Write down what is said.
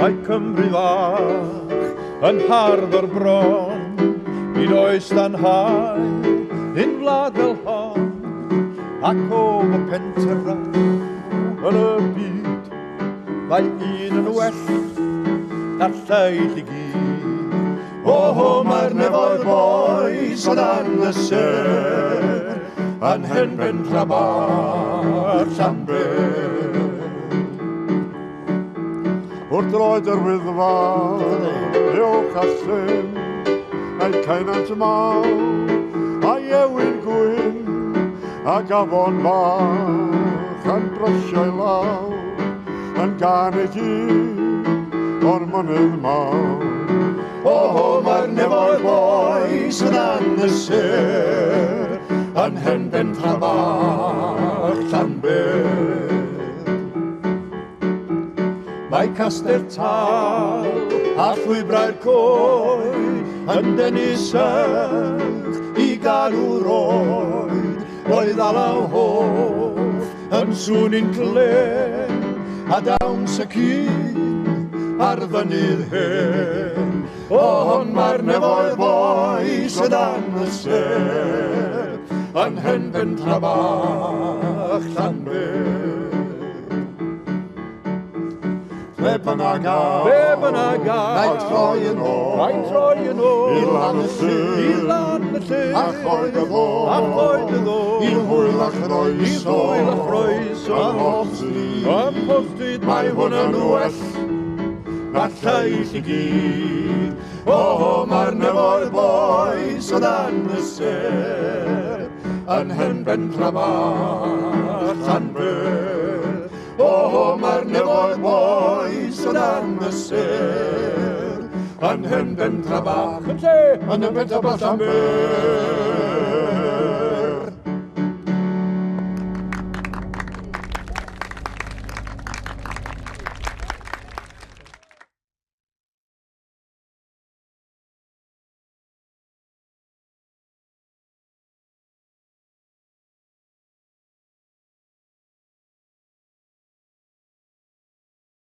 Mae Cymru fach yn hardd o'r bron, nid oes dan hau un wlad fel hon, ac o fy Bentref yn y byd, mae un yn well na'r lleill i gyd. Mae'r nefoedd boes o dan y ser, yn hen Bentref a'r Llanber. Wrth droed yr Wyddfa, uwch a llyn, a'i caenant mawr, a'i ewin gwyn, a gafon bach yn brysio i lawr, yn gan ei gyd o'r mynydd mawr. Mae'r nefoedd boes yn dan y ser, yn hen Bentref a'r Llanber. Mae castell tal a llwybrau'r coed yn denu sych i gadw roed. Roedd alaw hoff yn sŵn i'n clen a dawns y cyn ar fynydd hen. Mae'r nefoedd boes o dan y ser, yn hen Bentref a'r Llanber. Be bynnag na'i troi yn ôl, i lan y llyn, a choed y ddo, i hwyl a chroeso, yn Mhostud, mae hwn yn well na'r lleill i gyd. Mae'r nefoedd boes o dan y ser, yn hen Bentref a'r Llanber. Mae'r nefoedd boes o dan y ser, yn hen Bentref a'r Llanber.